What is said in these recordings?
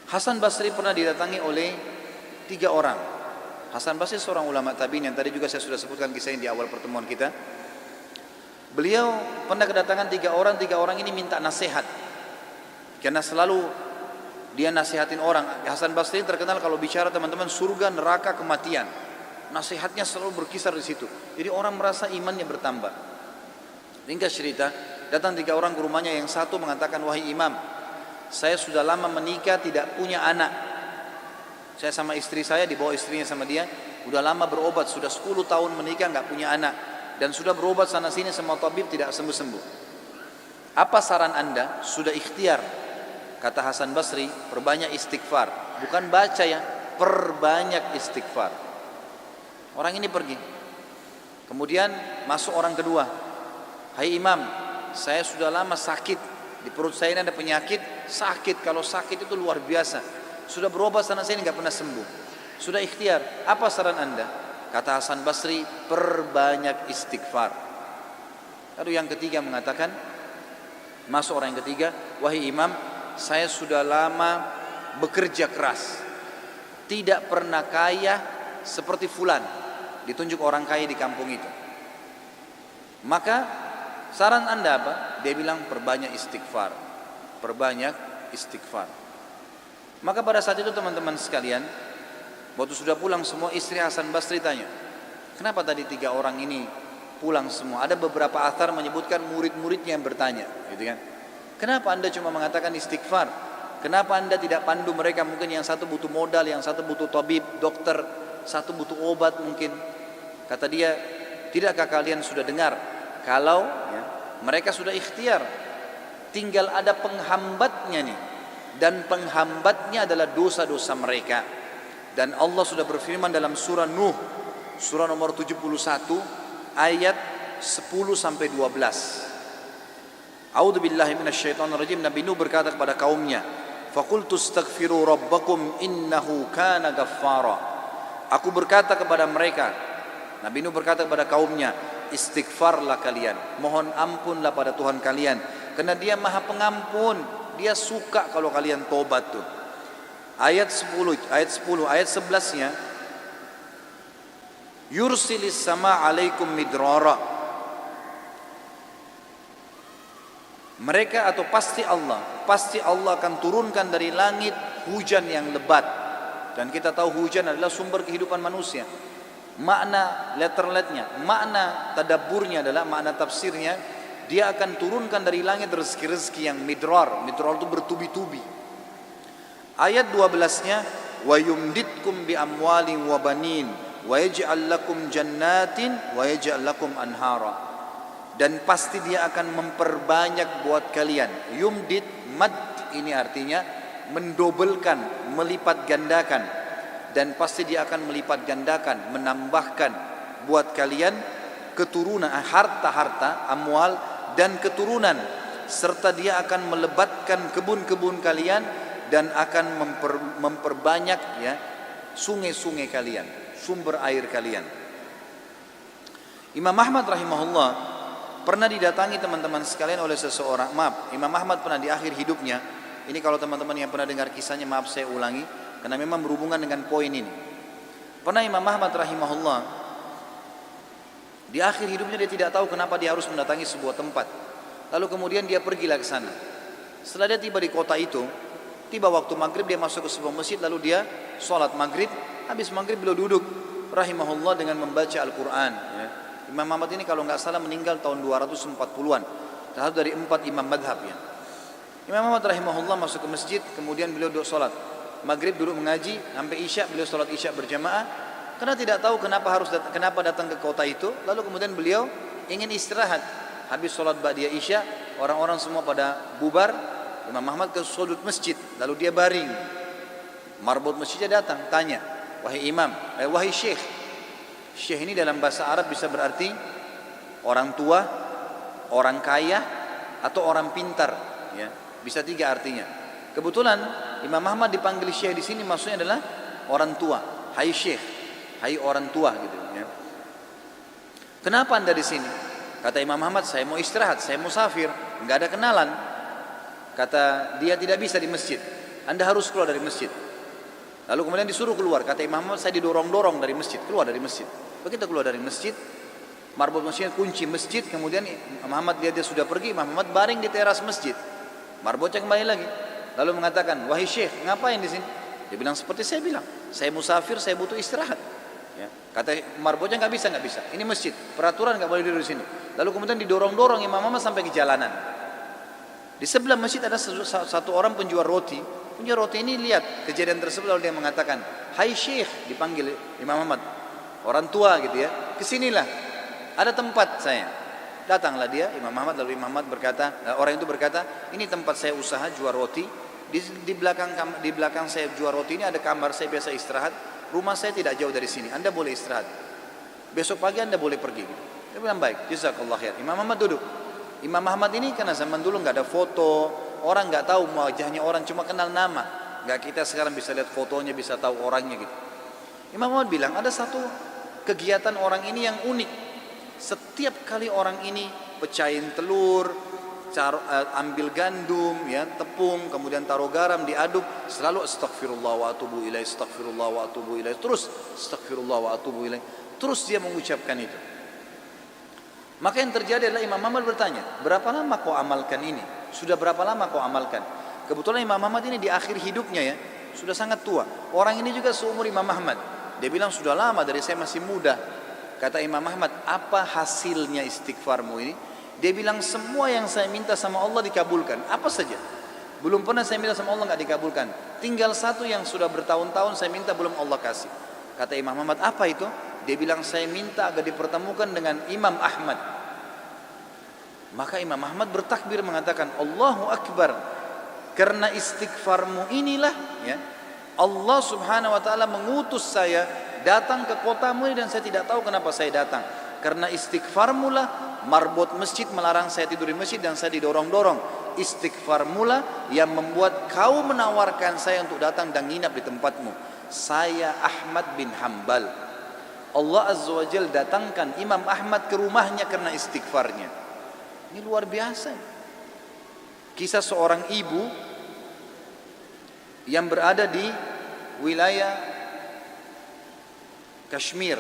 Hasan Basri pernah didatangi oleh 3 orang. Hasan Basri seorang ulama tabi'in yang tadi juga saya sudah sebutkan kisahnya di awal pertemuan kita. Beliau pernah kedatangan 3 orang. 3 orang ini minta nasihat, karena selalu dia nasihatin orang. Hasan Basri terkenal kalau bicara teman-teman surga, neraka, kematian. Nasihatnya selalu berkisar di situ. Jadi orang merasa imannya bertambah. Ringkas cerita, datang 3 orang ke rumahnya. Yang satu mengatakan, wahai imam, saya sudah lama menikah tidak punya anak. Saya sama istri saya, dibawa istrinya sama dia, udah lama berobat, sudah 10 tahun menikah nggak punya anak, dan sudah berobat sana sini sama tabib tidak sembuh-sembuh. Apa saran anda? Sudah ikhtiar, kata Hasan Basri, perbanyak istighfar. Bukan baca ya, perbanyak istighfar. Orang ini pergi. Kemudian masuk orang kedua. Hai imam, saya sudah lama sakit, di perut saya ini ada penyakit, sakit. Kalau sakit itu luar biasa. Sudah berobat sana sini nggak pernah sembuh. Sudah ikhtiar. Apa saran anda? Kata Hasan Basri, perbanyak istighfar. Lalu yang ketiga mengatakan, masuk orang yang ketiga, wahai imam, saya sudah lama bekerja keras, tidak pernah kaya seperti fulan. Ditunjuk orang kaya di kampung itu. Maka saran anda apa? Dia bilang perbanyak istighfar. Perbanyak istighfar. Maka pada saat itu teman-teman sekalian, waktu sudah pulang semua, istri Hasan Basri tanya, kenapa tadi 3 orang ini pulang semua? Ada beberapa athar menyebutkan murid-muridnya yang bertanya, gitu kan? Kenapa anda cuma mengatakan istighfar? Kenapa anda tidak pandu mereka? Mungkin yang satu butuh modal, yang satu butuh tabib, dokter, satu butuh obat mungkin. Kata dia, tidakkah kalian sudah dengar kalau mereka sudah ikhtiar, tinggal ada penghambatnya nih, dan penghambatnya adalah dosa-dosa mereka. Dan Allah sudah berfirman dalam surah Nuh, surah nomor 71 ayat 10 sampai 12. A'udzubillahi minasyaitonirrajim. Nabi Nuh berkata kepada kaumnya, faqultu astaghfiru rabbakum innahu kana ghaffara. Aku berkata kepada mereka, Nabi Nuh berkata kepada kaumnya, istighfarlah kalian, mohon ampunlah pada Tuhan kalian, karena dia maha pengampun, dia suka kalau kalian tobat tuh. Ayat 10, ayat 11-nya, yursilis sama alaikum midrara. Mereka atau pasti Allah akan turunkan dari langit hujan yang lebat. Dan kita tahu hujan adalah sumber kehidupan manusia. Makna letterletnya, makna tadabburnya adalah, makna tafsirnya, dia akan turunkan dari langit rezeki-rezeki yang midrar. Midrar itu bertubi-tubi. Ayat 12-nya, wa yumditkum bi amwalin wa banin wa yaj'al lakum jannatin wa yaj'al lakum anhara. Dan pasti dia akan memperbanyak buat kalian. Yumdit, mad ini artinya mendobelkan, melipat gandakan. Dan pasti dia akan melipat gandakan, menambahkan buat kalian keturunan, harta-harta, amwal dan keturunan. Serta dia akan melebatkan kebun-kebun kalian dan akan memperbanyak sungai-sungai kalian, sumber air kalian. Imam Ahmad rahimahullah pernah didatangi teman-teman sekalian oleh seseorang. Imam Ahmad pernah di akhir hidupnya, ini kalau teman-teman yang pernah dengar kisahnya, maaf saya ulangi karena memang berhubungan dengan poin ini. Pernah Imam Ahmad rahimahullah di akhir hidupnya dia tidak tahu kenapa dia harus mendatangi sebuah tempat. Lalu kemudian dia pergilah ke sana. Setelah dia tiba di kota itu, tiba waktu maghrib, dia masuk ke sebuah masjid, lalu dia sholat maghrib. Habis maghrib beliau duduk rahimahullah dengan membaca Al-Quran. Imam Ahmad ini kalau nggak salah meninggal tahun 240-an, salah satu dari 4 imam madhab ya. Imam Ahmad rahimahullah masuk ke masjid, kemudian beliau duduk sholat maghrib, duduk mengaji sampai isya. Beliau sholat isya berjamaah karena tidak tahu kenapa datang ke kota itu. Lalu kemudian beliau ingin istirahat. Habis sholat ba'diyah isya, orang-orang semua pada bubar. Imam Ahmad ke sudut masjid, lalu dia baring. Marbot masjidnya datang, tanya, wahai imam, wahai syekh. Syekh ini dalam bahasa Arab bisa berarti orang tua, orang kaya, atau orang pintar. Ya, bisa 3 artinya. Kebetulan Imam Ahmad dipanggil syekh di sini maksudnya adalah orang tua. Hai syekh, hai orang tua gitu. Ya. Kenapa anda di sini? Kata Imam Ahmad, saya mau istirahat, saya musafir, nggak ada kenalan. Kata dia tidak bisa di masjid. Anda harus keluar dari masjid. Lalu kemudian disuruh keluar. Kata Imam Ahmad, saya didorong-dorong dari masjid, keluar dari masjid. Begitu keluar dari masjid, marbot masjid kunci masjid. Kemudian Imam Ahmad dia sudah pergi. Imam Ahmad baring di teras masjid. Marbotnya kembali lagi. Lalu mengatakan, wahai Syekh, ngapain di sini? Dia bilang seperti saya bilang, saya musafir, saya butuh istirahat. Ya. Kata marbotnya nggak bisa. Ini masjid, peraturan nggak boleh duduk di sini. Lalu kemudian didorong-dorong Imam Ahmad sampai ke jalanan. Di sebelah masjid ada satu orang penjual roti. Penjual roti ini lihat kejadian tersebut, lalu dia mengatakan, hai Syekh, dipanggil Imam Ahmad, orang tua gitu ya, kesinilah, ada tempat saya. Datanglah dia, Imam Ahmad, lalu Imam Ahmad berkata, orang itu berkata, ini tempat saya usaha jual roti. Di belakang saya jual roti ini ada kamar saya biasa istirahat. Rumah saya tidak jauh dari sini. Anda boleh istirahat. Besok pagi Anda boleh pergi. Dia bilang baik. Jazakallah khair. Imam Ahmad duduk. Imam Ahmad ini karena zaman dulu nggak ada foto, orang nggak tahu wajahnya orang, cuma kenal nama. Nggak kita sekarang bisa lihat fotonya, bisa tahu orangnya gitu. Imam Ahmad bilang ada satu kegiatan orang ini yang unik. Setiap kali orang ini pecahin telur, ambil gandum, ya, tepung, kemudian taruh garam, diaduk, selalu astagfirullah wa atubu ilaih, astagfirullah wa atubu ilaih, terus astagfirullah wa atubu ilaih, terus dia mengucapkan itu. Maka yang terjadi adalah Imam Ahmad bertanya, berapa lama kau amalkan ini? Sudah berapa lama kau amalkan? Kebetulan Imam Ahmad ini di akhir hidupnya ya, sudah sangat tua. Orang ini juga seumur Imam Ahmad. Dia bilang sudah lama, dari saya masih muda. Kata Imam Ahmad, apa hasilnya istighfarmu ini? Dia bilang semua yang saya minta sama Allah dikabulkan. Apa saja. Belum pernah saya minta sama Allah nggak dikabulkan. Tinggal satu yang sudah bertahun-tahun saya minta belum Allah kasih. Kata Imam Ahmad, apa itu? Dia bilang saya minta agar dipertemukan dengan Imam Ahmad. Maka Imam Ahmad bertakbir mengatakan, Allahu Akbar. Karena istighfarmu inilah ya, Allah subhanahu wa ta'ala mengutus saya datang ke kotamu ini dan saya tidak tahu kenapa saya datang. Karena istighfarmu lah marbot masjid melarang saya tidur di masjid dan saya didorong-dorong. Istighfar mula yang membuat kau menawarkan saya untuk datang dan nginap di tempatmu. Saya Ahmad bin Hanbal. Allah Azza wa Jal datangkan Imam Ahmad ke rumahnya karena istighfarnya. Ini luar biasa. Kisah seorang ibu yang berada di wilayah Kashmir.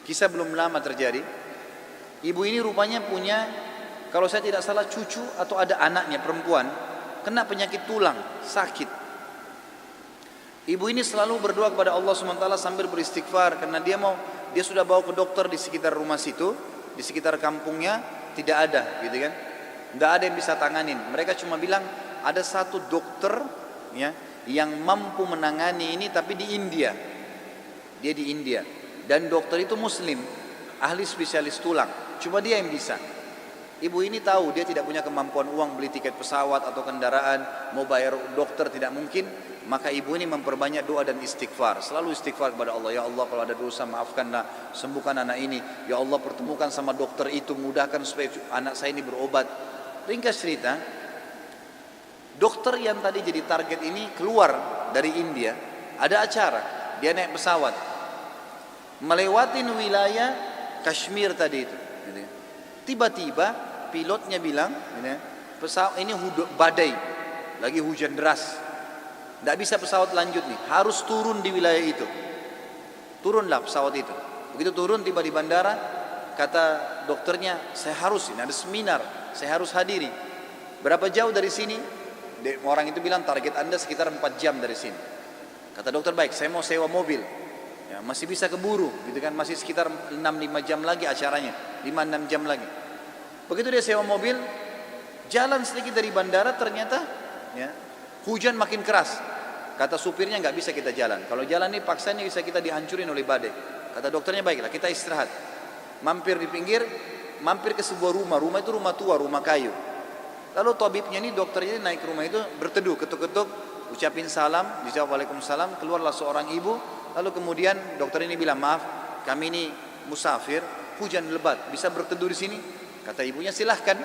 Kisah belum lama terjadi. Ibu ini rupanya punya, kalau saya tidak salah cucu atau ada anaknya perempuan, kena penyakit tulang, sakit. Ibu ini selalu berdoa kepada Allah SWT sambil beristighfar, karena dia sudah bawa ke dokter di sekitar rumah situ, di sekitar kampungnya, tidak ada gitu kan. Tidak ada yang bisa tanganin. Mereka cuma bilang ada satu dokter ya, yang mampu menangani ini tapi di India. Dia di India. Dan dokter itu muslim, ahli spesialis tulang. Cuma dia yang bisa. Ibu ini tahu dia tidak punya kemampuan uang beli tiket pesawat atau kendaraan, mau bayar dokter tidak mungkin. Maka ibu ini memperbanyak doa dan istighfar. Selalu istighfar kepada Allah. Ya Allah, kalau ada dosa maafkanlah, sembuhkan anak ini. Ya Allah, pertemukan sama dokter itu, mudahkan supaya anak saya ini berobat. Ringkas cerita, dokter yang tadi jadi target ini keluar dari India. Ada acara, dia naik pesawat melewatin wilayah Kashmir tadi itu. Tiba-tiba pilotnya bilang, pesawat ini badai, lagi hujan deras, tidak bisa pesawat lanjut nih, harus turun di wilayah itu. Turunlah pesawat itu. Begitu turun, tiba di bandara, kata dokternya, saya harus, ini ada seminar, saya harus hadiri. Berapa jauh dari sini? Orang itu bilang target Anda sekitar 4 jam dari sini. Kata dokter, baik, saya mau sewa mobil. Ya, masih bisa keburu gitu kan, masih sekitar 6-5 jam lagi acaranya, 5-6 jam lagi. Begitu dia sewa mobil, jalan sedikit dari bandara, ternyata ya, hujan makin keras. Kata supirnya, nggak bisa kita jalan, kalau jalan ini paksanya bisa kita dihancurin oleh badai. Kata dokternya, baiklah kita istirahat. Mampir di pinggir, mampir ke sebuah rumah itu rumah tua, rumah kayu. Lalu tabibnya ini, dokternya ini naik ke rumah itu, berteduh, ketuk-ketuk, ucapin salam, dijawab waalaikumsalam. Keluarlah seorang ibu. Lalu kemudian dokter ini bilang, maaf, kami ini musafir, hujan lebat, bisa berteduh di sini? Kata ibunya, silahkan.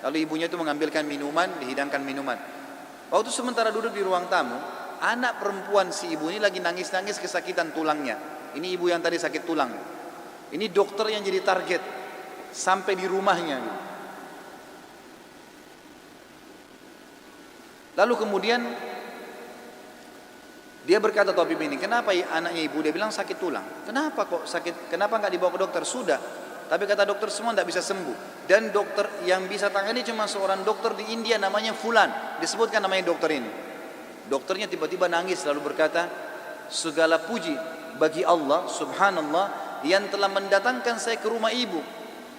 Lalu ibunya itu mengambilkan minuman, dihidangkan minuman. Waktu sementara duduk di ruang tamu, anak perempuan si ibu ini lagi nangis-nangis kesakitan tulangnya. Ini ibu yang tadi sakit tulang. Ini dokter yang jadi target sampai di rumahnya. Lalu kemudian dia berkata tabib ini, kenapa anaknya ibu? Dia bilang sakit tulang. Kenapa kok sakit? Kenapa nggak dibawa ke dokter? Sudah, tapi kata dokter semua tidak bisa sembuh. Dan dokter yang bisa tangani cuma seorang dokter di India namanya Fulan. Disebutkan namanya dokter ini. Dokternya tiba-tiba nangis lalu berkata, segala puji bagi Allah subhanallah yang telah mendatangkan saya ke rumah ibu.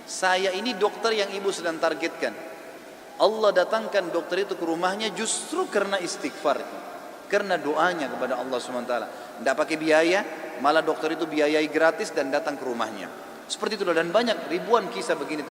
Saya ini dokter yang ibu sedang targetkan. Allah datangkan dokter itu ke rumahnya justru karena istighfar, karena doanya kepada Allah SWT. Tidak pakai biaya, malah dokter itu biayai gratis dan datang ke rumahnya. Seperti itu, dan banyak ribuan kisah begini